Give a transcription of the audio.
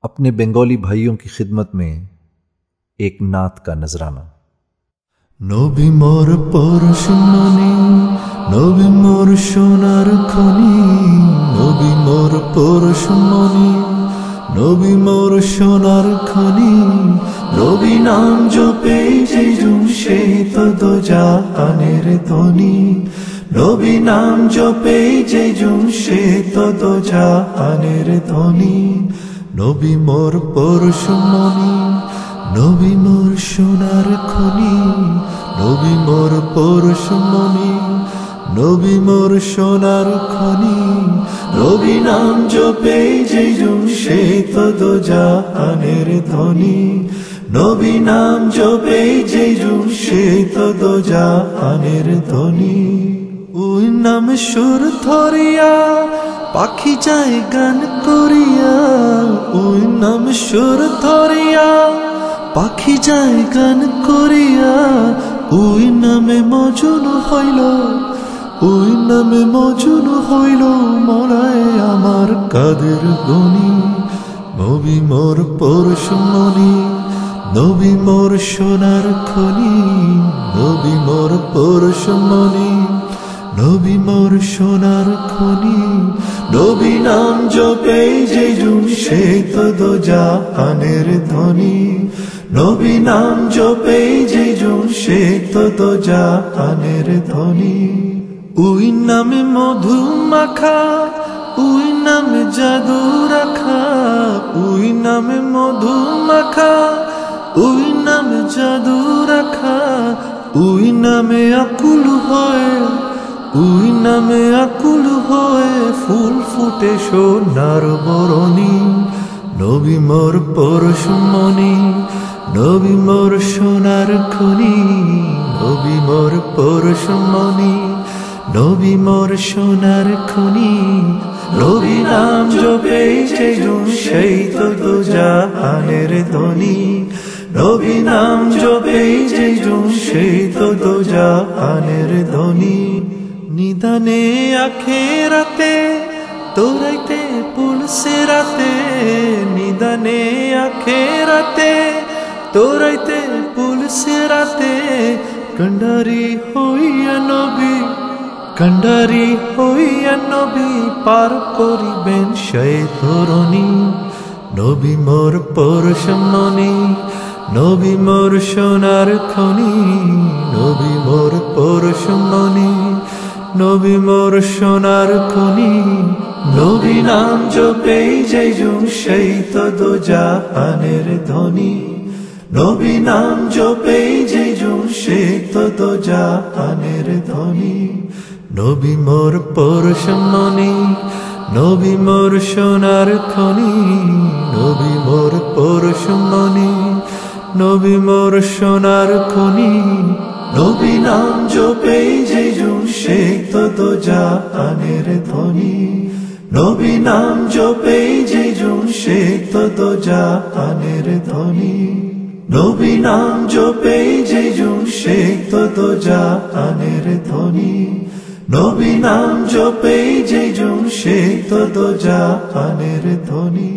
अपने बंगाली भाइयों की खिदमत में एक नात का नजराना। नबी मोर परशुमणि, नबी मोर सोनार खनि, नबी मोर परशुमणि, नबी मोर सोनार खनि, नबी नाम जपे जे जुमशे तो জাহানের ধ্বনি, नबी नाम जपे जे जुमशे तो জাহানের ধ্বনি, नबी मोर परशुमणि, नबी मोर सोनार खनि, नबी मोर परशुमणि, नबी मोर सोनार खनि, नबी नाम जपे जे जुमशे तो জাহানের ধ্বনি, नबी नाम जपे जे जुमशे तो জাহানের ধ্বনি। ওই নাম সুর ধরিয়া পাখি যায় গান করিয়া, ওই নাম সুর ধরিয়া পাখি যায় গান করিয়া, ওই নামে মজুন হইল, ওই নামে মজুন হইল মরায় আমার কাদের গনি। নবী মোর পরশমণি, নবী মোর সোনার খনি, নবী মোর পরশমণি, নবী মোর সোনার খনি, নবী নাম জপে যে জুমশে তো জাহানের ধ্বনি, নবী নাম জপে যে জুমশে তো জাহানের ধ্বনি। ওই নামে মধু মাখা, ওই নামে জাদু রাখা, ওই নামে মধু মাখা, ওই নামে জাদু রাখা, ওই নামে আকুল হয়, ওই নামে আকুল হয়ে ফুল ফুটে সোনার বরণী। নবী মোর পরশমণি, নবী মোর সোনার খনি, নবী মোর পরশমণি, নবী মোর সোনার খনি, নবী নাম জপে যে জুমশে তো জাহানের ধ্বনি, নবী নাম জপে যে জুমশে তো জাহানের ধ্বনি। নিদানে আখেরাতে তোরাইতে পুলসে রাতে, নিদানে আখেরাতে তোরাইতে পুলসে রাতে, কন্ডারি হইয়া নবী, কন্ডারি হইয়া নবী পার করিবেন সেই তরণী। নবী মোর পরশমণি, নবী মোর সোনার খনি, নবী মোর পরশমণি, নবী মোর সোনার খনি, নবী নাম জপে যে জুমশে তো জাহানের ধ্বনি, নবী নাম জপে যে জুমশে তো জাহানের ধ্বনি। নবী মোর পরশমণি, নবী মোর সোনার খনি, নবী মোর পরশমণি, নবী মোর সোনার খনি, নবী নাম জপে যে জুমশে তো জাহানের ধ্বনি, নবী নাম জপে যে জুমশে তো জাহানের ধ্বনি, নবী নাম জপে যে জুমশে তো জাহানের ধ্বনি, নবী নাম জপে যে জুমশে তো জাহানের ধ্বনি।